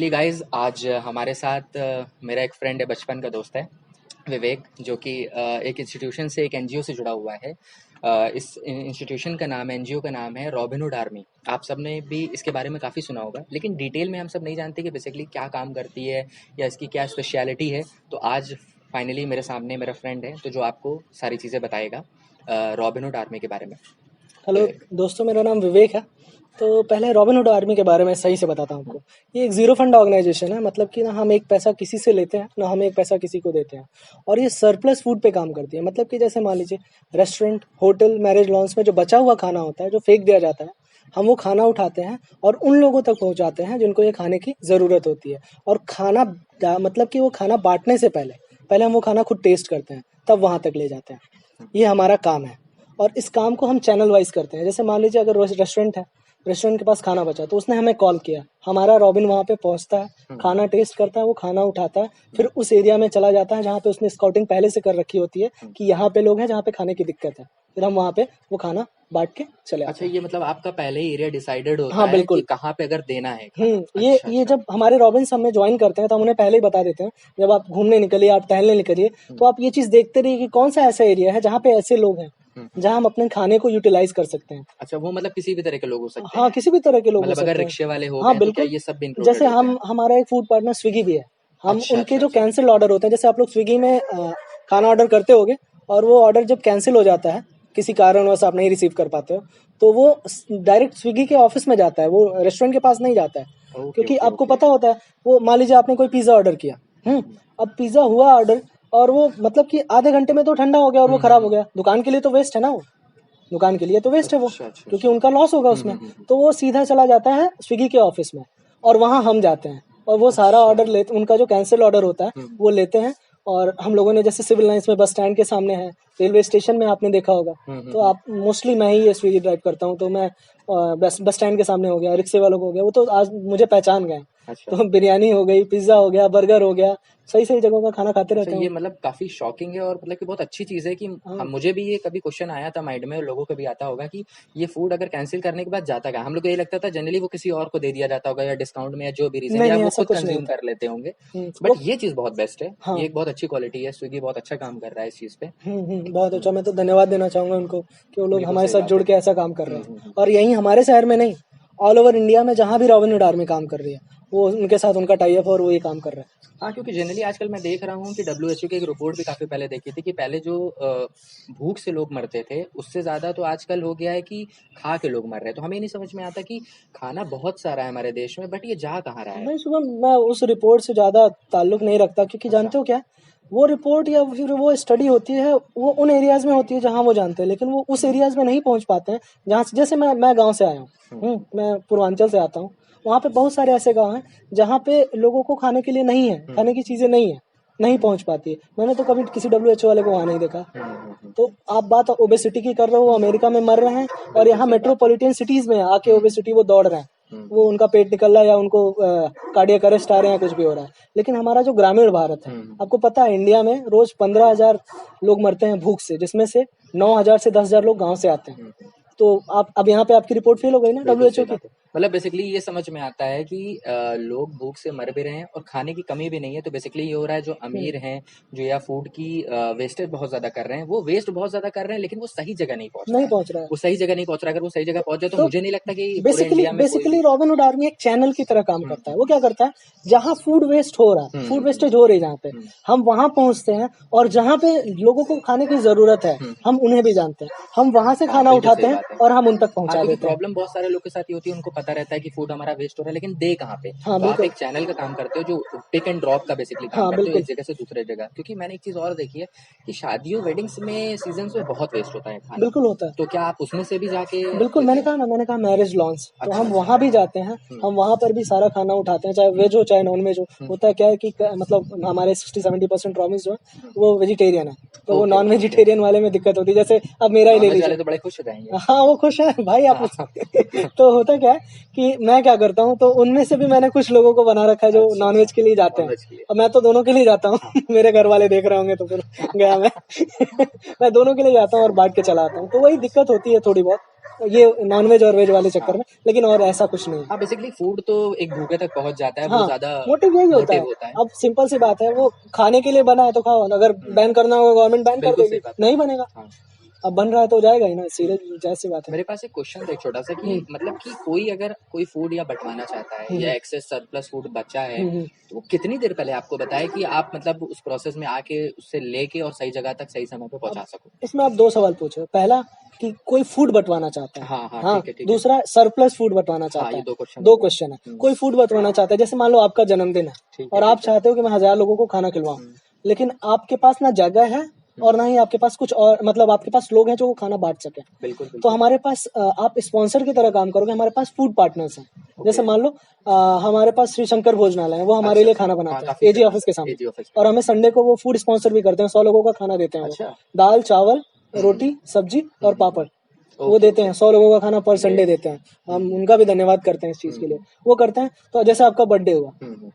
Finally guys आज हमारे साथ मेरा एक फ्रेंड है, बचपन का दोस्त है विवेक, जो कि एक इंस्टीट्यूशन से, एक एनजीओ से जुड़ा हुआ है। इस इंस्टीट्यूशन का नाम, एनजीओ का नाम है रॉबिनहुड आर्मी। आप सब ने भी इसके बारे में काफ़ी सुना होगा, लेकिन डिटेल में हम सब नहीं जानते कि बेसिकली क्या काम करती है या इसकी क्या स्पेशलिटी है। तो आज फाइनली मेरे सामने मेरा फ्रेंड है, तो जो आपको सारी चीज़ें बताएगा रॉबिनहुड आर्मी के बारे में। हेलो दोस्तों, मेरा नाम विवेक है। तो पहले रॉबिनहुड आर्मी के बारे में सही से बताता हूँ आपको। ये एक ज़ीरो फंड ऑर्गेनाइजेशन है, मतलब कि ना हम एक पैसा किसी से लेते हैं ना हम एक पैसा किसी को देते हैं। और ये सरप्लस फूड पे काम करती है। मतलब कि जैसे मान लीजिए रेस्टोरेंट, होटल, मैरिज लॉन्स में जो बचा हुआ खाना होता है, जो फेंक दिया जाता है, हम वो खाना उठाते हैं और उन लोगों तक पहुँचाते हैं जिनको ये खाने की ज़रूरत होती है। और खाना मतलब कि वो खाना बांटने से पहले पहले हम वो खाना खुद टेस्ट करते हैं, तब वहाँ तक ले जाते हैं। ये हमारा काम है। और इस काम को हम चैनल वाइज करते हैं। जैसे मान लीजिए अगर रेस्टोरेंट है, रेस्टोरेंट के पास खाना बचा तो उसने हमें कॉल किया, हमारा रॉबिन वहाँ पे पहुँचता है, खाना टेस्ट करता है, वो खाना उठाता है, फिर उस एरिया में चला जाता है जहाँ पे उसने स्काउटिंग पहले से कर रखी होती है कि यहाँ पे लोग हैं जहाँ पे खाने की दिक्कत है। फिर हम वहाँ पे वो खाना बांट के चले आते अच्छा, हैं। ये मतलब आपका पहले ही एरिया डिसाइडेड होता हाँ है कि बिल्कुल। कहाँ पे अगर देना है खाना। ये अच्छा ये अच्छा। जब हमारे रॉबिन्स हमें ज्वाइन करते हैं तो हम उन्हें पहले ही बता देते हैं, जब आप घूमने निकलिए, आप टहलने निकलिए, तो आप ये चीज़ देखते रहिए कि कौन सा ऐसा एरिया है जहाँ पे ऐसे लोग हैं जहाँ हम अपने खाने को यूटिलाइज कर सकते हैं। अच्छा, वो मतलब किसी भी तरह के लोग हो सकते हाँ, हैं। किसी भी तरह के लोग हो मतलब अगर सकते हैं। रिक्शे वाले हो हाँ गए तो क्या बिल्कुल। ये सब भी इंक्लूडेड जैसे होते हैं? हमारा एक फूड पार्टनर स्विगी भी है। हम अच्छा उनके अच्छा जो अच्छा। कैंसिल ऑर्डर होते हैं, जैसे आप लोग स्विगी में खाना ऑर्डर करते होगे और वो ऑर्डर जब कैंसिल हो जाता है, किसी कारणवश आप नहीं रिसीव कर पाते हो, तो वो डायरेक्ट स्विगी के ऑफिस में जाता है, वो रेस्टोरेंट के पास नहीं जाता है। ओके क्योंकि ओके आपको ओके। पता होता है, वो मान लीजिए आपने कोई पिज़्ज़ा ऑर्डर किया, अब पिज़्ज़ा हुआ ऑर्डर और वो मतलब कि आधे घंटे में तो ठंडा हो गया और वो खराब हो गया। दुकान के लिए तो वेस्ट है ना वो, दुकान के लिए तो वेस्ट है वो, अच्छा अच्छा क्योंकि अच्छा। उनका लॉस होगा उसमें। तो वो सीधा चला जाता है स्विगी के ऑफिस में और वहाँ हम जाते हैं और वो सारा अच्छा। ऑर्डर लेते, उनका जो कैंसिल ऑर्डर होता है वो लेते हैं। और हम लोगों ने जैसे सिविल लाइंस में बस स्टैंड के सामने है, रेलवे स्टेशन में आपने देखा होगा, तो आप मोस्टली मैं ही ये स्विगी ड्राइव करता हूँ, तो मैं बस स्टैंड के सामने हो गया, रिक्शे वालों को हो गया, वो तो आज मुझे पहचान गए। अच्छा तो बिरयानी हो गई, पिज्ज़ा हो गया, बर्गर हो गया, सही सही जगहों का खाना खाते अच्छा, रहता ये हूँ। मतलब काफी शॉकिंग है और मतलब कि बहुत अच्छी चीज है कि हाँ। हम, मुझे भी ये कभी क्वेश्चन आया था माइंड में, और लोगों को भी आता होगा कि ये फूड अगर कैंसिल करने के बाद जाता क्या। हम लोग को ये लगता था जनरली वो किसी और को दे दिया जाता होगा, या डिस्काउंट में, या जो भी रीजन, नहीं या नहीं, वो ऐसा खुद कुछ नहीं कंज्यूम होता। कर लेते होंगे। बट वो ये चीज बहुत बेस्ट है, हाँ। ये एक बहुत अच्छी क्वालिटी है। स्विगी बहुत अच्छा काम कर रहा है इस चीज पे। बहुत अच्छा। मैं तो धन्यवाद देना चाहूँगा उनको कि वो लोग बिल्कुल हमारे सही साथ बात जुड़ है। के ऐसा काम कर रहे हैं। और यहीं हमारे शहर में नहीं, ऑल ओवर इंडिया में जहाँ भी रॉबिनहुड आर्मी काम कर रही है, वो उनके साथ उनका टाई अप और वो ये काम कर रहा है। हाँ, क्योंकि जनरली आजकल मैं देख रहा हूँ कि डब्ल्यूएचओ की एक रिपोर्ट भी काफ़ी पहले देखी थी कि पहले जो भूख से लोग मरते थे, उससे ज़्यादा तो आजकल हो गया है कि खा के लोग मर रहे हैं। तो हमें नहीं समझ में आता कि खाना बहुत सारा है हमारे देश में, बट ये जा कहाँ रहा है। नहीं शुभम, मैं उस रिपोर्ट से ज़्यादा ताल्लुक नहीं रखता, क्योंकि अच्छा। जानते हो क्या, वो रिपोर्ट या फिर वो स्टडी होती है, वो उन एरियाज़ में होती है जहाँ वो जानते हैं, लेकिन वो उस एरियाज़ में नहीं पहुँच पाते हैं जहाँ से, जैसे मैं गाँव से आया हूँ, मैं पूर्वांचल से आता हूँ। वहाँ पे बहुत सारे ऐसे गाँव हैं जहाँ पे लोगों को खाने के लिए नहीं है, खाने की चीज़ें नहीं है, नहीं पहुँच पाती है। मैंने तो कभी किसी डब्ल्यूएचओ वाले को वहाँ नहीं देखा। तो आप बात ओबेसिटी की कर रहे हो, अमेरिका में मर रहे हैं और यहाँ मेट्रोपॉलिटन सिटीज़ में आके ओबेसिटी वो दौड़ रहे हैं, वो उनका पेट निकल रहा है या उनको कार्डियक अरेस्ट आ रहे हैं, कुछ भी हो रहा है। लेकिन हमारा जो ग्रामीण भारत है, आपको पता है इंडिया में रोज 15,000 लोग मरते हैं भूख से, जिसमें से 9,000 से 10,000 लोग गांव से आते हैं। तो आप अब यहाँ पे आपकी रिपोर्ट फेल हो गई ना बिल्कुल सही डब्ल्यूएचओ की। बात है। मतलब बेसिकली ये समझ में आता है कि लोग भूख से मर भी रहे हैं और खाने की कमी भी नहीं है। तो बेसिकली ये हो रहा है, जो अमीर हैं, जो या फूड की वेस्टेज बहुत ज़्यादा कर रहे हैं, वो वेस्ट बहुत ज़्यादा कर रहे हैं, लेकिन वो सही जगह नहीं पहुँच रहा नहीं है। पहुंच रहा है। वो सही जगह नहीं पहुँच रहा है। अगर वो सही जगह पहुँच जाए तो तो मुझे नहीं लगता कि पूरे बेसिकली इंडिया में कोई बेसिकली भी। रॉबिनहुड आर्मी एक चैनल की तरह काम करता है। वो क्या करता है, जहाँ फूड वेस्ट हो रहा है, फूड वेस्टेज हो रही है जहाँ पे, हम वहाँ पहुँचते हैं, और जहाँ पे लोगों को खाने की जरूरत है, हम उन्हें भी जानते हैं, हम वहाँ से हाँ, खाना बिल्कुल उठाते सही हैं बात है। और हम उन तक हाँ, पहुँचा क्योंकि देते हैं। प्रॉब्लम बहुत सारे लोग के साथ ये होती है, उनको पता रहता है कि फूड हमारा वेस्ट हो रहा है, लेकिन दे कहाँ पे। हाँ तो आप बिल्कुल। एक चैनल का काम करते हो, जो पिक एंड ड्रॉप का बेसिकली काम हाँ करते हो, बिल्कुल। एक जगह से दूसरे जगह। क्योंकि मैंने एक चीज़ और देखी है कि शादियों, वेडिंग्स में, सीजन्स में बहुत वेस्ट होता है खाना। बिल्कुल होता है। तो क्या आप उसमें से भी जाके बिल्कुल, देते मैंने कहा मैरिज लॉन्स, तो अच्छा हम अच्छा। वहाँ भी जाते हैं, हम वहाँ पर भी सारा खाना उठाते हैं, चाहे वेज हो चाहे नॉन वेज हो। होता है क्या है कि मतलब हमारे 60-70% प्रॉमिस जो है वो वेजिटेरियन है, तो वो okay non okay okay. Vegetarian वाले में दिक्कत होती है। जैसे अब मेरा ही ले नॉनवेज वाले लीजिए। तो बड़े खुश हो जाएंगे। हाँ, वो खुश है भाई, आप हाँ। तो होता क्या है कि मैं क्या करता हूँ, तो उनमें से भी मैंने कुछ लोगों को बना रखा है जो अच्छा नॉन अच्छा। वेज के लिए जाते हैं। नॉनवेज के लिए। अब मैं तो दोनों के लिए जाता हूँ मेरे घर वाले देख रहे होंगे तो फिर गया मैं मैं दोनों के लिए जाता हूँ और बांट के चला आता हूँ, तो वही दिक्कत होती है थोड़ी बहुत। ये नॉनवेज और वेज वाले चक्कर हाँ में, लेकिन और ऐसा कुछ नहीं है। हाँ, बेसिकली फूड तो एक भूखे तक पहुंच जाता है, वो हाँ, ज्यादा मोटिव यही होता मोटिव है। होता है। अब सिंपल सी बात है, वो खाने के लिए बना है तो खाओ, अगर बैन करना होगा गवर्नमेंट बैन कर बिल्कुल देगी, सही बात है। नहीं बनेगा। हाँ अब बन रहा है तो जाएगा ही ना, सीधे जाहिर सी बात है। मेरे पास एक क्वेश्चन था एक छोटा सा कि मतलब कि कोई अगर कोई फूड या बंटवाना चाहता है या एक्सेस सरप्लस फूड बचा है तो वो कितनी देर पहले आपको बताए कि आप मतलब उस प्रोसेस में आके उससे लेके और सही जगह तक सही समय पे पहुंचा सको? इसमें आप 2 सवाल पूछे। पहला कि कोई फूड बँटवाना चाहता है। हाँ हाँ हाँ, ठीक है ठीक है। दूसरा सरप्लस फूड बँटवाना हाँ चाहता ये है। 2 क्वेश्चन 2 क्वेश्चन है। कोई फूड बँटवाना चाहता है, जैसे मान लो आपका जन्मदिन है ठीक और है आप ठीक है। चाहते हो कि मैं 1000 लोगों को खाना खिलवाऊँ, लेकिन आपके पास ना जगह है और ना ही आपके पास कुछ और, मतलब आपके पास लोग हैं जो वो खाना बाँट सकें। बिल्कुल तो बिल्कुल। हमारे पास आप स्पॉन्सर की तरह काम करोगे, हमारे पास फूड पार्टनर्स हैं। जैसे मान लो हमारे पास श्री शंकर भोजनालय है, वो हमारे अच्छा लिए अच्छा खाना हाँ बनाते हैं काफी एजी फेमस ऑफिस के है सामने, एजी ऑफिस और में। हमें संडे को वो फूड स्पॉन्सर भी करते हैं। 100 लोगों का खाना देते हैं वो, अच्छा दाल चावल रोटी सब्जी और पापड़, वो ओके देते हैं। 100 लोगों का खाना पर संडे ग्रेट। देते हैं। हम उनका भी धन्यवाद करते हैं इस चीज़ के लिए, वो करते हैं। तो जैसे आपका बर्थडे हुआ,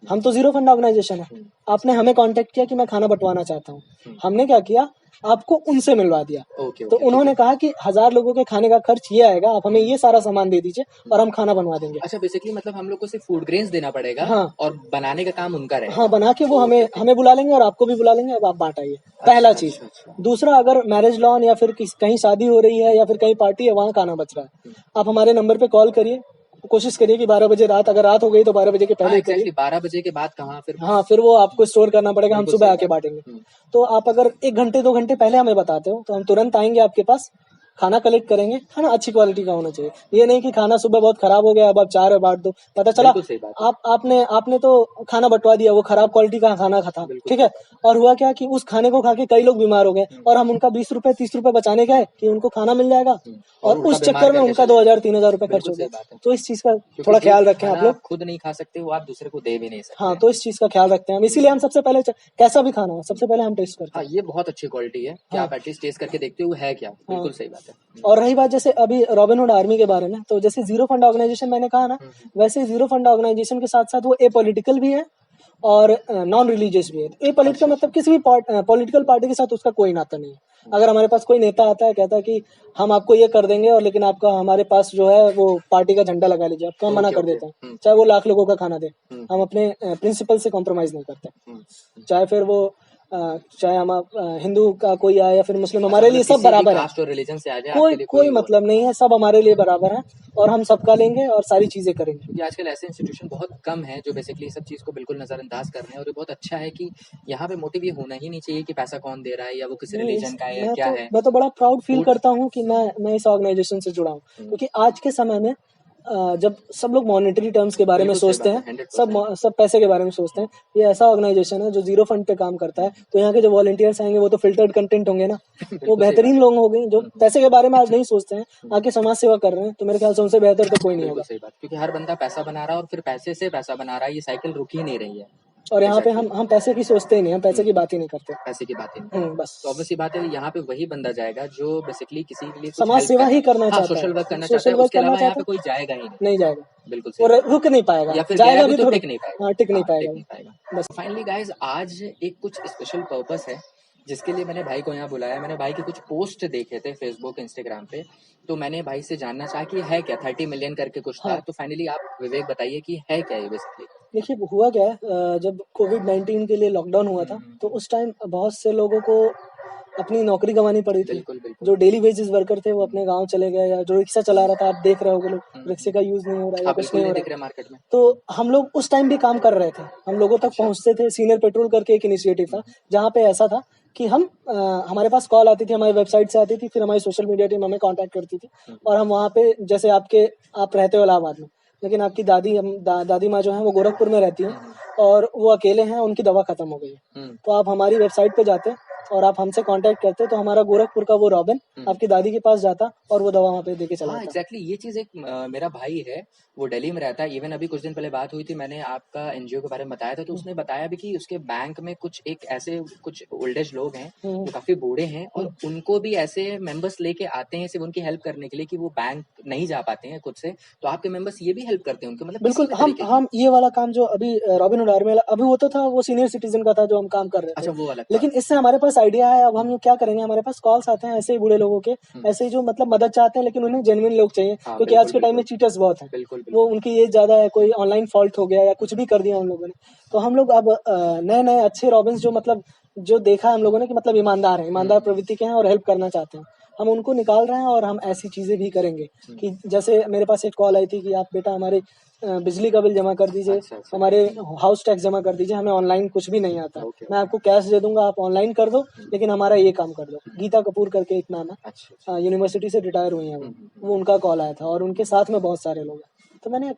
हम तो जीरो फंड ऑर्गेनाइजेशन है, आपने हमें कांटेक्ट किया कि मैं खाना बंटवाना चाहता हूँ, हमने क्या किया, आपको उनसे मिलवा दिया। ओके तो ओके ठीक उन्होंने है। कहा कि 1000 लोगों के खाने का खर्च ये आएगा, आप हमें ये सारा सामान दे दीजिए और हम खाना बनवा देंगे। अच्छा बेसिकली मतलब हम लोग को सिर्फ फूड ग्रेन्स देना पड़ेगा हाँ और बनाने का काम उनका हाँ, रहेगा। बना के वो ओके हमें ओके। हमें बुला लेंगे और आपको भी बुला लेंगे, अब आप बांट आइए। पहला अच्छा चीज। अच्छा अच्छा। दूसरा, अगर मैरिज लॉन या फिर कहीं शादी हो रही है या फिर कहीं पार्टी है, वहाँ खाना बच रहा है, आप हमारे नंबर पे कॉल करिए। कोशिश करिए कि 12 बजे रात, अगर रात हो गई तो 12 बजे के हाँ पहले ही करिए। एग्जैक्टली 12 बजे के बाद कहाँ फिर? हाँ, फिर वो आपको स्टोर करना पड़ेगा, हम बिल्कुल सुबह सही आके बात बांटेंगे। है। तो आप अगर 1 घंटे 2 घंटे पहले हमें बताते हो तो हम तुरंत आएंगे आपके पास, खाना कलेक्ट करेंगे। खाना अच्छी क्वालिटी का होना चाहिए, ये नहीं कि खाना सुबह बहुत खराब हो गया अब आप 4 बांट दो, पता चला बिल्कुल सही बात है। आपने आपने तो खाना बंटवा दिया, वो खराब क्वालिटी का खाना था, बिल्कुल ठीक सही है। बात है। और हुआ क्या कि उस खाने को खा के कई लोग बीमार हो गए और हम उनका 20 रुपए 30 रुपए बचाने गए कि उनको खाना मिल जाएगा, और उल्टा उस बीमार चक्कर में करके उनका चले गए। 2000 3000 रुपए खर्च बिल्कुल हो सही गया। बात है। तो इस चीज का क्योंकि थोड़ा जो ख्याल रखें आप खाना लोग। आप खुद नहीं खा सकते वो आप दूसरे को दे भी नहीं सकते हाँ, हैं। तो इस चीज का ख्याल रखते हैं हम, इसीलिए हम सबसे पहले कैसा भी खाना हो सबसे पहले हम टेस्ट करते हाँ हैं। ये बहुत अच्छी क्वालिटी है कि हाँ आप एटलीस्ट टेस्ट करके देखते हो है क्या। हाँ। बिल्कुल सही बात है। और रही बात जैसे अभी रॉबिनहुड आर्मी के बारे में, तो जैसे जीरो फंड ऑर्गेनाइजेशन मैंने कहा ना, वैसे जीरो फंड ऑर्गेनाइजेशन के साथ साथ वो ए पॉलिटिकल भी है और नॉन रिलीजियस भी है। ए पॉलिटिकल अच्छा मतलब किसी भी पॉलिटिकल पार्टी के साथ उसका कोई नाता नहीं है। अगर हमारे पास कोई नेता आता है, कहता है कि हम आपको ये कर देंगे और लेकिन आपका हमारे पास जो है वो पार्टी का झंडा लगा लीजिए, आपको हम मना ओके कर ओके। देते हैं, चाहे वो लाख लोगों का खाना दे। हम अपने प्रिंसिपल से कॉम्प्रोमाइज नहीं करते, चाहे फिर वो चाहे हम हिंदू का कोई आए या फिर मुस्लिम, अच्छा हमारे लिए मतलब सब किसी भी बराबर है। कास्ट और रिलीजन से आ जाए कोई आपके लिए कोई कोई वो नहीं। मतलब नहीं है, सब हमारे लिए बराबर है और हम सबका लेंगे और सारी चीजें करेंगे। क्योंकि आजकल ऐसे इंस्टीट्यूशन बहुत कम है जो बेसिकली सब चीज़ को बिल्कुल नज़रअंदाज कर रहे हैं और ये बहुत अच्छा है कि यहाँ पे मोटिव ये होना ही नहीं चाहिए कि पैसा कौन दे रहा है या वो किस नहीं, रिलीजन का है या क्या है। मैं तो बड़ा प्राउड फील फूड करता हूँ कि मैं इस ऑर्गेनाइजेशन से जुड़ा हूँ, क्योंकि आज के समय में जब सब लोग मॉनेटरी टर्म्स के बारे में बिल्कुल सही सोचते बात है हैं, 100%। सब पैसे के बारे में सोचते हैं, ये ऐसा ऑर्गेनाइजेशन है जो जीरो फंड पे काम करता है। तो यहाँ के जो वॉलंटियर्स आएंगे वो तो फिल्टर्ड कंटेंट होंगे ना, वो बिल्कुल सही बात बेहतरीन है। लोग होंगे जो पैसे के बारे में आज नहीं सोचते हैं, आके समाज सेवा कर रहे हैं। तो मेरे ख्याल से उनसे बेहतर तो कोई नहीं बिल्कुल होगा। सही बात क्योंकि हर बंदा पैसा बना रहा है और फिर पैसे से पैसा बना रहा है, ये साइकिल रुक ही नहीं रही है। और यहाँ पे एग्जैक्टली हम पैसे की सोचते ही नहीं, हम पैसे की बात ही नहीं करते। पैसे की बात ही नहीं करते। बस तो ऑब्वियस सी बात है यहाँ पे वही बंदा जाएगा जो बेसिकली किसी के लिए कुछ समाज हेल्प सेवा कर रहा ही है। करना हाँ चाहता सोशल वर्क है, करना चाहता सोशल है, वर्क उसके करना अलावा यहाँ चाहता पे कोई है, जाएगा ही नहीं। नहीं जाएगा, बिल्कुल वो सही बात रुक नहीं पाएगा, है। या फिर जाएगा गया भी भी तो थोड़ा। टिक नहीं पाएगा। हाँ, टिक नहीं हाँ टिक पाएगा नहीं पाएगा। बस। फाइनली गाइज आज एक कुछ स्पेशल पर्पस है जिसके लिए मैंने भाई को यहाँ बुलाया। मैंने भाई के कुछ पोस्ट देखे थे फेसबुक इंस्टाग्राम पे, तो मैंने भाई से जानना चाहा कि है क्या 30 मिलियन करके कुछ था। हाँ, तो फाइनली आप विवेक बताइए कि है क्या ये बेसिकली। देखिए हुआ क्या है, जब कोविड-19 के लिए लॉकडाउन हुआ था, तो उस टाइम बहुत से लोगों को अपनी नौकरी गंवानी पड़ी थी। बिल्कुल बिल्कुल। जो डेली वेजेस वर्कर थे वो अपने गाँव चले गए, या जो रिक्शा चला रहा था, आप देख रहे होंगे लोग रिक्शे का यूज़ नहीं हो रहा है या हाँ कुछ बिल्कुल नहीं हो नहीं रहा दिख रहा है। मार्केट में। तो हम लोग उस टाइम भी काम कर रहे थे, हम लोगों तक अच्छा पहुँचते थे। सीनियर पेट्रोल करके एक इनिशिएटिव था, जहाँ पे ऐसा था कि हमारे पास कॉल आती थी, हमारी वेबसाइट से आती थी, फिर हमारी सोशल मीडिया टीम हमें कॉन्टैक्ट करती थी और हम वहाँ पे, जैसे आप रहते हो इलाहाबाद में, लेकिन आपकी दादी माँ जो हैं वो गोरखपुर में रहती हैं और वो अकेले हैं, उनकी दवा खत्म हो गई है। तो आप हमारी वेबसाइट पे जाते और आप हमसे कांटेक्ट करते, तो हमारा गोरखपुर का वो रॉबिन आपकी दादी के पास जाता और वो दवा वहाँ पे देके चला हाँ आता। एग्जैक्टली ये चीज़ एक मेरा भाई है वो दिल्ली में रहता है। इवन अभी कुछ दिन पहले बात हुई थी, मैंने आपका एनजीओ के बारे में बताया था, तो उसने बताया भी कि उसके बैंक में कुछ एक ऐसे कुछ ओल्ड एज लोग हैं जो काफी बूढ़े हैं और उनको भी ऐसे मेंबर्स लेके आते हैं सिर्फ उनकी हेल्प करने के लिए कि वो बैंक नहीं जा पाते हैं खुद से। तो आपके मेंबर्स ये भी हेल्प करते हैं उनको, मतलब किसी बिल्कुल, भी हम तरीके की। हम ये वाला काम जो अभी रॉबिनहुड आर्मी वाला अभी होता था, वो सीनियर सिटीजन का था जो हम काम कर रहे अच्छा थे। वो वाला था। लेकिन इससे हमारे पास पास आइडिया है, अब हम ये क्या करेंगे, हमारे पास कॉल्स आते हैं ऐसे ही बूढ़े लोगों के, ऐसे ही जो मतलब मदद चाहते हैं लेकिन उन्हें जेन्युइन लोग चाहिए, हाँ, क्योंकि आज के टाइम में चीटर्स बहुत हैं। बिल्कुल वो उनकी एज ज़्यादा है, कोई ऑनलाइन फॉल्ट हो गया या कुछ भी कर दिया उन लोगों ने, तो हम लोग अब नए-नए अच्छे रॉबिन्स जो मतलब जो देखा हम लोगों ने कि मतलब ईमानदार हैं, ईमानदार प्रवृत्ति के हैं और हेल्प करना चाहते हैं, हम उनको निकाल रहे हैं और हम ऐसी चीज़ें भी करेंगे कि जैसे मेरे पास एक कॉल आई थी कि आप बेटा हमारे बिजली का बिल जमा कर दीजिए, अच्छा, अच्छा। हमारे हाउस टैक्स जमा कर दीजिए, हमें ऑनलाइन कुछ भी नहीं आता, ओके, मैं आपको कैश दे दूंगा, आप ऑनलाइन कर दो, लेकिन हमारा ये काम कर दो। गीता कपूर करके एक नाम है, अच्छा, यूनिवर्सिटी से रिटायर हुई हैं वो उनका कॉल आया था और उनके साथ में बहुत सारे लोग हैं, तो मैंने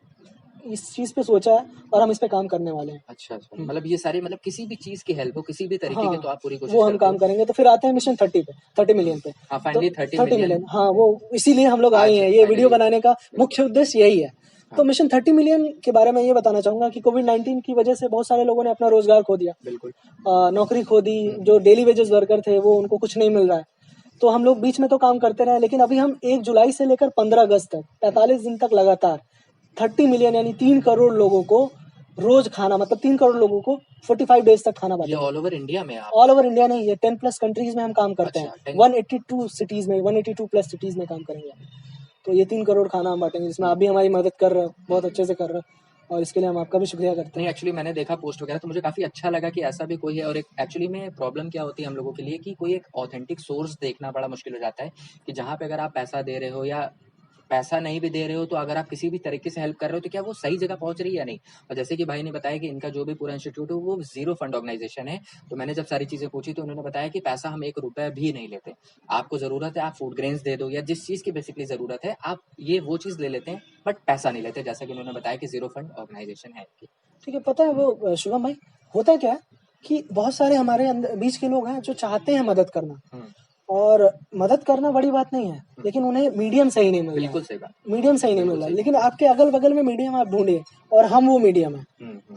इस चीज़ पे सोचा है और हम इस पे काम करने वाले हैं। अच्छा, मतलब ये सारी मतलब किसी भी चीज़ की हेल्प हो, किसी भी तरीके हाँ, की, तो आप पूरी कोशिश वो हम करते काम हो। करेंगे, तो फिर आते हैं मिशन 30 पे, 30 मिलियन पे। हाँ, तो फाइनली 30 30 मिलियन मिलियन, हाँ, वो इसीलिए हम लोग आए आज हैं, ये वीडियो फाइनली बनाने का मुख्य उद्देश्य यही है। तो हाँ, मिशन 30 मिलियन के बारे में ये बताना चाहूंगा कि कोविड-19 की वजह से बहुत सारे लोगों ने अपना रोजगार खो दिया, बिल्कुल। नौकरी खो दी, जो डेली वेजेस वर्कर थे वो उनको कुछ नहीं मिल रहा है। तो हम लोग बीच में तो काम करते रहे, लेकिन अभी हम 1 जुलाई से लेकर 15 अगस्त तक 45 दिन तक लगातार 30 मिलियन यानी 3 करोड़ लोगों को रोज खाना, मतलब 3 करोड़ लोगों को 45 डेज तक खाना ये बांटेंगे। ऑल ओवर इंडिया में आप? ऑल ओवर इंडिया नहीं, ये 10 प्लस कंट्रीज में हम काम करते हैं। अच्छा, 10 182 सिटीज में, 182 प्लस सिटीज में काम करेंगे। तो ये 3 करोड़ खाना हम बांटेंगे, जिसमें आप भी हमारी मदद कर रहे हो, बहुत अच्छे से कर रहे हो, और इसके लिए हम आपका भी शुक्रिया करते नहीं, हैं। एक्चुअली मैंने देखा पोस्ट वगैरह, तो मुझे काफ़ी अच्छा लगा कि ऐसा भी कोई है। और एक एक्चुअली में प्रॉब्लम क्या होती है हम लोगों के लिए कि कोई एक ऑथेंटिक सोर्स देखना बड़ा मुश्किल हो जाता है कि जहाँ पे अगर आप पैसा दे रहे हो या पैसा नहीं भी दे रहे हो, तो अगर आप किसी भी तरीके से हेल्प कर रहे हो तो क्या वो सही जगह पहुंच रही है या नहीं। और जैसे कि भाई ने बताया कि इनका जो भी पूरा इंस्टीट्यूट है वो जीरो फंड ऑर्गेनाइजेशन है, तो मैंने जब सारी चीज़ें पूछी तो उन्होंने बताया कि पैसा हम 1 रुपया भी नहीं लेते। आपको ज़रूरत है आप फूड ग्रेन्स दे दो या जिस चीज़ की बेसिकली ज़रूरत है आप ये वो चीज़ ले लेते हैं, बट पैसा नहीं लेते, जैसा कि उन्होंने बताया कि जीरो फंड ऑर्गेनाइजेशन है इनकी। ठीक है, पता है वो शुभम भाई, होता क्या है कि बहुत सारे हमारे अंदर बीच के लोग हैं जो चाहते हैं मदद करना, और मदद करना बड़ी बात नहीं है, लेकिन उन्हें मीडियम सही नहीं मिल रहा बिल्कुल है, सही बात। मीडियम सही नहीं बिल्कुल मिल रहा है। सही। लेकिन आपके अगल बगल में मीडियम आप ढूंढिए, और हम वो मीडियम है,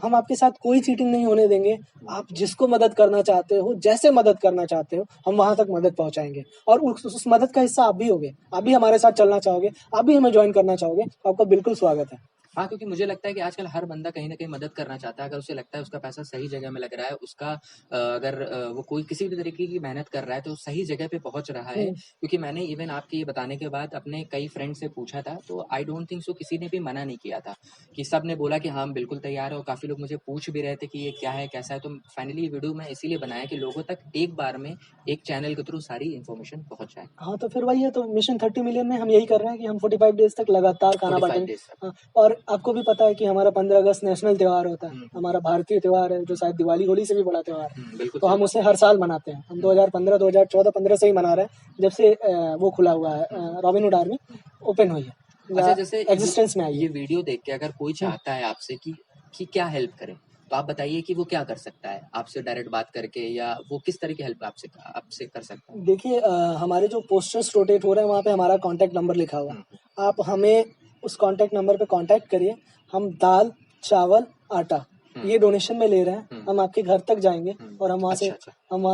हम आपके साथ कोई चीटिंग नहीं होने देंगे। आप जिसको मदद करना चाहते हो, जैसे मदद करना चाहते हो, हम वहां तक मदद पहुंचाएंगे, और उस मदद का हिस्सा आप भी होगे, आप भी हमारे साथ चलना चाहोगे, आप भी हमें ज्वाइन करना चाहोगे, आपका बिल्कुल स्वागत है। हाँ, क्योंकि मुझे लगता है कि आजकल हर बंदा कहीं न कहीं मदद करना चाहता है। अगर उसे लगता है उसका पैसा सही जगह में लग रहा है, उसका अगर वो कोई किसी भी तरीके की मेहनत कर रहा है, तो सही जगह पे पहुँच रहा है। क्योंकि मैंने इवन आपके ये बताने के बाद अपने कई फ्रेंड से पूछा था, तो आई डोंट थिंक सो किसी ने भी मना नहीं किया था, कि सब ने बोला कि हाँ, हम बिल्कुल तैयार हैं। और काफ़ी लोग मुझे पूछ भी रहे थे कि ये क्या है, कैसा है? तो फाइनली ये वीडियो मैं इसीलिए बनाया कि लोगों तक एक बार में एक चैनल के थ्रू सारी इन्फॉर्मेशन पहुँच जाए। हाँ, तो फिर वही है, तो मिशन 30 मिलियन में हम यही कर रहे हैं कि हम 45 डेज तक लगातार खाना 45 बांटेंगे। डेज़ तक। हाँ, और आपको भी पता है कि हमारा 15 अगस्त नेशनल त्योहार होता है, हुँ, हमारा भारतीय त्योहार है, जो शायद दिवाली होली से भी बड़ा त्योहार है। बिल्कुल तो सही हम बात। उसे हर साल मनाते हैं, हम 2015, 2014, 15 से ही मना रहे हैं, जब से वो खुला हुआ है, रॉबिनहुड आर्मी ओपन हुई है अच्छा, या जैसे एग्जिस्टेंस में आई ये है। वीडियो देख के अगर कोई चाहता है आपसे कि क्या हेल्प करे, तो आप बताइए कि वो क्या कर सकता है? आपसे डायरेक्ट बात करके, या वो किस तरह की हेल्प आपसे आपसे कर सकता है? देखिए, हमारे जो पोस्टर्स रोटेट हो रहे हैं वहाँ पे हमारा कॉन्टैक्ट नंबर लिखा हुआ है, आप हमें उस कॉन्टैक्ट नंबर पे कॉन्टैक्ट करिए। हम दाल, चावल, आटा ये डोनेशन में ले रहे हैं, हम आपके घर तक जाएंगे और हम वहाँ से अच्छा, अच्छा। वो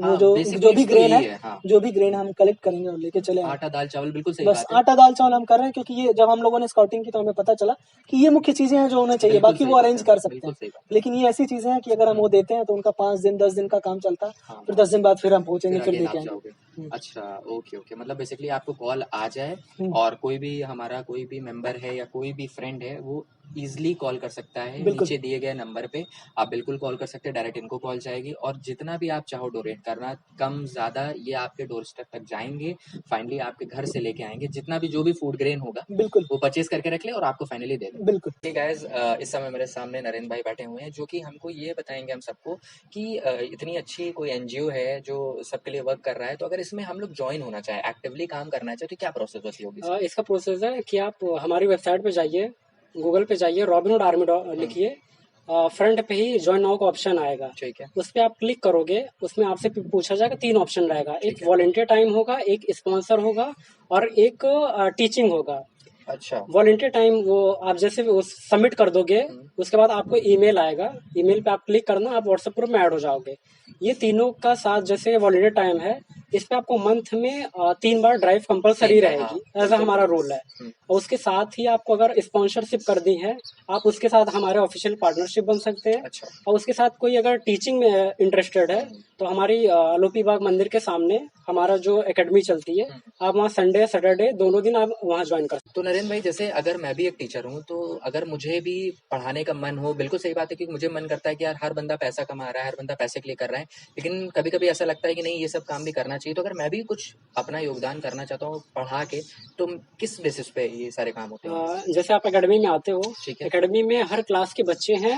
हाँ, जो बेसिकली भी तो ग्रेन यही है, है। हाँ, जो भी ग्रेन है हम कलेक्ट करेंगे और लेके चले आएंगे। आटा, दाल, चावल बिल्कुल सही बस बात है। आटा दाल चावल हम कर रहे हैं, क्योंकि ये जब हम लोगों ने स्काउटिंग की तो हमें पता चला कि ये मुख्य चीजें हैं जो उन्हें चाहिए, बिल्कुल बाकी सही वो बात अरेंज है, कर सकते बिल्कुल हैं। सही बात है। लेकिन ये ऐसी चीजें हैं कि अगर हम वो देते हैं तो उनका 5 दिन 10 दिन का काम चलता है, हाँ, फिर हाँ। 10 दिन बाद फिर हम पहुंचेंगे, फिर फिर अगेन लेके आप आएंगे। जाओगे। अच्छा, ओके, ओके। मतलब बेसिकली आपको कॉल आ जाए हम्म, और कोई भी हमारा कोई भी मेंबर है या कोई भी फ्रेंड है, वो ईज़िली कॉल कर सकता है बिल्कुल नीचे दिए गए नंबर पे। आप बिल्कुल कॉल कर सकते हैं, डायरेक्ट इनको कॉल जाएगी और जितना भी आप चाहो डोनेट करना, कम ज़्यादा ये आपके डोर स्टेप तक जाएँगे, फाइनली आपके घर से लेके आएँगे। जितना भी जो भी फूड ग्रेन होगा, बिल्कुल वो परचेज़ करके रख लें और आपको फाइनली दे दें। बिल्कुल। हे गाइस, इस समय मेरे सामने नरेंद्र भाई बैठे हुए हैं, जो कि हमको ये बताएँगे हम सबको कि इतनी अच्छी कोई एनजीओ है जो सबके लिए वर्क कर रहा है, तो अगर इसमें हम लोग जॉइन होना चाहें, एक्टिवली काम करना चाहें, तो क्या प्रोसेस होती होगी इसकी? इसका प्रोसेस है कि आप हमारी वेबसाइट पे जाइए, गूगल पे जाइए, रॉबिनहुड आर्मी लिखिए, फ्रंट पे ही ज्वाइन नाउ का ऑप्शन आएगा, ठीक है, उस पर आप क्लिक करोगे, उसमें आपसे पूछा जाएगा, 3 ऑप्शन रहेगा, ठीक एक है। वॉलंटियर टाइम होगा, एक स्पॉन्सर होगा और एक टीचिंग होगा। अच्छा, वॉलंटियर टाइम वो आप जैसे वो सबमिट कर दोगे, उसके बाद आपको ईमेल आएगा, ईमेल पे आप क्लिक करना, आप व्हाट्सएप ग्रुप में ऐड हो जाओगे। ये तीनों का साथ, जैसे वॉलंटियर टाइम है, इस पे आपको मंथ में 3 बार ड्राइव कंपलसरी रहेगी, ऐसा हमारा रूल है। और उसके साथ ही आपको अगर स्पॉन्सरशिप कर दी है, आप उसके साथ हमारे ऑफिशियल पार्टनरशिप बन सकते हैं। अच्छा। और उसके साथ कोई अगर टीचिंग में इंटरेस्टेड है तो हमारी लोपी बाग मंदिर के सामने हमारा जो एकेडमी चलती है, आप वहाँ संडे सैटरडे दोनों दिन आप वहाँ ज्वाइन कर सकते तो नरेंद्र भाई, जैसे अगर मैं भी एक टीचर हूँ, तो अगर मुझे भी पढ़ाने का मन हो, बिल्कुल सही बात है, क्योंकि मुझे मन करता है कि यार हर बंदा पैसा कमा रहा है, हर बंदा पैसे के लिए कर रहा है, लेकिन कभी कभी ऐसा लगता है कि नहीं, ये सब काम भी करना चाहिए। तो अगर मैं भी कुछ अपना योगदान करना चाहता हूँ पढ़ा के, तो किस बेसिस पे ये सारे काम होते हैं? जैसे आप एकेडमी में आते हो, ठीक है। एकेडमी में हर क्लास के बच्चे हैं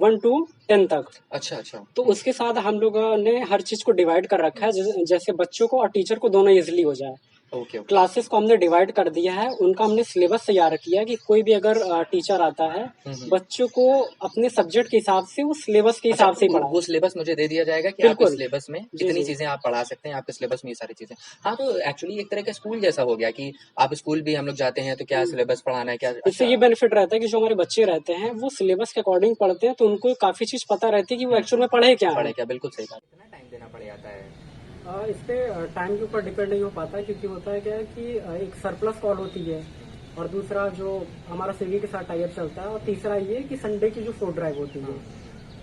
1 to 10 तक। अच्छा अच्छा। तो उसके साथ हम लोगों ने हर चीज को डिवाइड कर रखा है, जैसे बच्चों को और टीचर को दोनों इजिली हो जाए। Okay okay. क्लासेस को हमने डिवाइड कर दिया है, उनका हमने सिलेबस तैयार किया है कि कोई भी अगर टीचर आता है, बच्चों को अपने सब्जेक्ट के हिसाब से वो सिलेबस के हिसाब से ही पढ़ाए। वो सिलेबस मुझे दे दिया जाएगा कि आप इस बिल्कुल। सिलेबस में जी, इतनी जी। चीजें आप पढ़ा सकते हैं, आपके सिलेबस में ये सारी चीजें। हाँ, तो एक्चुअली एक तरह का स्कूल जैसा हो गया कि आप स्कूल भी हम लोग जाते हैं तो क्या सिलेबस पढ़ाना है, क्या। इससे ये बेनिफिट रहता है कि जो हमारे बच्चे रहते हैं वो सिलेबस के अकॉर्डिंग पढ़ते हैं, तो उनको काफी चीज पता रहती है कि वो एक्चुअल में पढ़े क्या पढ़े है। क्या, बिल्कुल सही बात। कितना टाइम देना पड़ जाता है? इस पे टाइम के ऊपर डिपेंड नहीं हो पाता, क्योंकि होता है क्या है कि एक सरप्लस कॉल होती है, और दूसरा जो हमारा स्विगी के साथ टाइप चलता है, और तीसरा ये कि संडे की जो फूड ड्राइव होती है।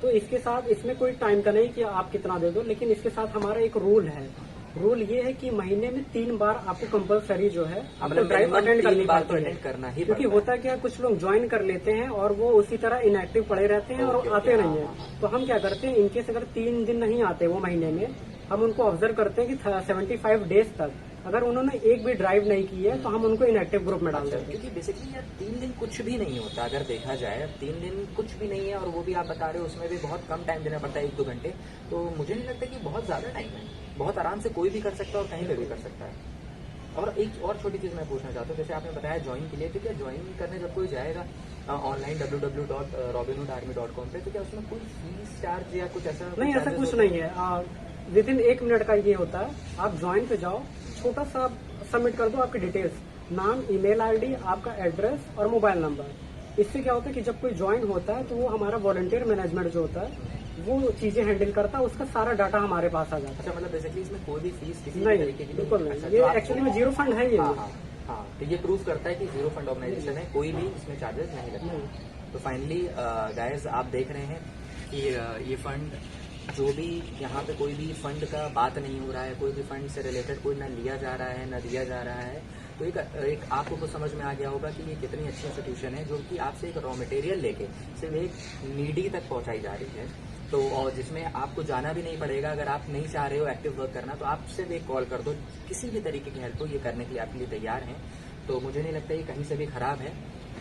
तो इसके साथ इसमें कोई टाइम का नहीं कि आप कितना दे दो, लेकिन इसके साथ हमारा एक रूल है। रूल ये है कि महीने में 3 बार आपको कंपलसरी जो है आपको ड्राइव अटेंड करनी पड़ती है, करना ही क्योंकि होता क्या, कुछ लोग ज्वाइन कर लेते हैं और वो उसी तरह इनएक्टिव पड़े रहते हैं और आते नहीं है। तो हम क्या करते हैं, इनकेस अगर 3 दिन नहीं आते वो महीने में, हम उनको ऑब्जर्व करते हैं कि 75 डेज तक अगर उन्होंने एक भी ड्राइव नहीं की है तो हम उनको इनएक्टिव ग्रुप में डाल देते हैं। क्योंकि बेसिकली यार 3 दिन कुछ भी नहीं होता, अगर देखा जाए 3 दिन कुछ भी नहीं है, और वो भी आप बता रहे हो उसमें भी बहुत कम टाइम देना पड़ता है, 1-2 घंटे। तो मुझे नहीं लगता कि बहुत ज्यादा टाइम है, बहुत आराम से कोई भी कर सकता है और कहीं पे भी कर सकता है। और एक और छोटी चीज मैं पूछना चाहता हूँ, जैसे आपने बताया ज्वाइन के लिए, तो क्या ज्वाइन करने जब कोई जाएगा ऑनलाइन www.robinhood.army.com पे, तो क्या उसमें कोई फीस चार्ज या कुछ ऐसा? नहीं, ऐसा कुछ नहीं है। विद इन 1 मिनट का ये होता है, आप ज्वाइन पे जाओ, छोटा सा सबमिट कर दो आपकी डिटेल्स, नाम, ईमेल आईडी, आपका एड्रेस और मोबाइल नंबर। इससे क्या होता है कि जब कोई ज्वाइन होता है तो वो हमारा वॉलंटियर मैनेजमेंट जो होता है वो चीजें हैंडल करता है, उसका सारा डाटा हमारे पास आ जाता है। अच्छा, मतलब बेसिकली इसमें कोई भी फीस किसी नहीं, तरीके की बिल्कुल नहीं। अच्छा, ये तो एक्चुअली में जीरो फंड है ये। हाँ, तो ये प्रूव करता है कि जीरो फंड ऑर्गेनाइजेशन है, कोई भी इसमें चार्जेस नहीं लगता। तो फाइनली गाइस, आप देख रहे हैं कि ये फंड जो भी यहाँ पे कोई भी फंड का बात नहीं हो रहा है, कोई भी फंड से रिलेटेड कोई ना लिया जा रहा है ना दिया जा रहा है। तो एक आपको कुछ समझ में आ गया होगा कि ये कितनी अच्छी इंस्टीट्यूशन है, जो कि आपसे एक रॉ मटेरियल लेके सिर्फ एक नीडी तक पहुंचाई जा रही है। तो और जिसमें आपको जाना भी नहीं पड़ेगा, अगर आप नहीं चाह रहे हो एक्टिव वर्क करना, तो आप सिर्फ एक कॉल कर दो, किसी भी तरीके की हेल्प हो ये करने के लिए आपके लिए तैयार हैं। तो मुझे नहीं लगता ये कहीं से भी खराब है,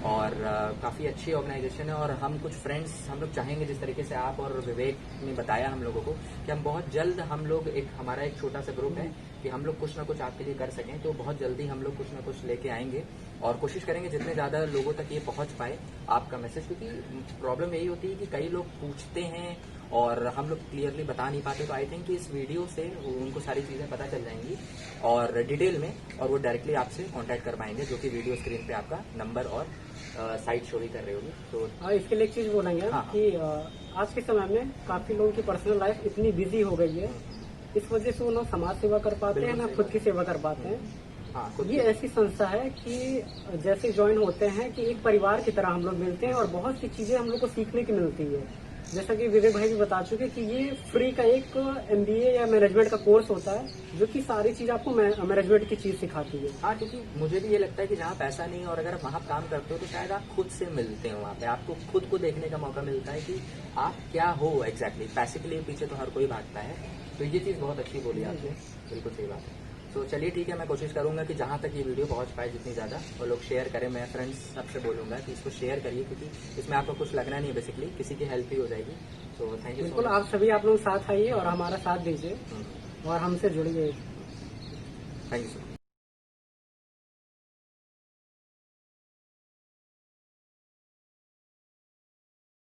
और काफ़ी अच्छी ऑर्गेनाइजेशन है। और हम कुछ फ्रेंड्स हम लोग चाहेंगे, जिस तरीके से आप और विवेक ने बताया हम लोगों को, कि हम बहुत जल्द हम लोग हमारा एक छोटा सा ग्रुप है कि हम लोग कुछ ना कुछ आपके लिए कर सकें। तो बहुत जल्दी हम लोग कुछ ना कुछ लेके आएंगे और कोशिश करेंगे जितने ज़्यादा लोगों तक ये पहुंच पाए आपका मैसेज, क्योंकि प्रॉब्लम यही होती है कि कई लोग पूछते हैं और हम लोग क्लियरली बता नहीं पाते। तो आई थिंक कि इस वीडियो से उनको सारी चीज़ें पता चल जाएंगी और डिटेल में, और वो डायरेक्टली आपसे कांटेक्ट कर पाएंगे, जो कि वीडियो स्क्रीन पे आपका नंबर और साइट शो भी कर रही होगी। तो इसके लिए एक चीज बोलेंगे कि आज के समय में काफी लोगों की पर्सनल लाइफ इतनी बिजी हो गई है, इस वजह से वो ना समाज सेवा कर पाते हैं ना खुद की सेवा कर पाते हैं। ये ऐसी संस्था है कि जैसे ज्वाइन होते हैं कि एक परिवार की तरह हम लोग मिलते हैं और बहुत सी चीजें हम लोग को सीखने की मिलती है। जैसा कि विवेक भाई भी बता चुके कि ये फ्री का एक MBA या मैनेजमेंट का कोर्स होता है, जो कि सारी चीज आपको मैनेजमेंट की चीज सिखाती है। हाँ, क्योंकि मुझे भी ये लगता है कि जहाँ पैसा नहीं है और अगर आप वहाँ काम करते हो तो शायद आप खुद से मिलते हो, वहाँ पे आपको खुद को देखने का मौका मिलता है कि आप क्या हो एग्जैक्टली। पैसे के लिए पीछे तो हर कोई भागता है, तो ये चीज़ बहुत अच्छी बोली आपने, बिल्कुल सही बात है। तो चलिए ठीक है, मैं कोशिश करूंगा कि जहाँ तक ये वीडियो पहुँच पाए जितनी ज़्यादा, और लोग शेयर करें। मैं फ्रेंड्स सबसे बोलूँगा कि इसको शेयर करिए, क्योंकि इसमें आपको कुछ लगना नहीं है, बेसिकली किसी की हेल्प ही हो जाएगी। तो थैंक यू। बिल्कुल, आप सभी आप लोग साथ आइए और हमारा साथ दीजिए और हमसे जुड़िए। Thank you so much.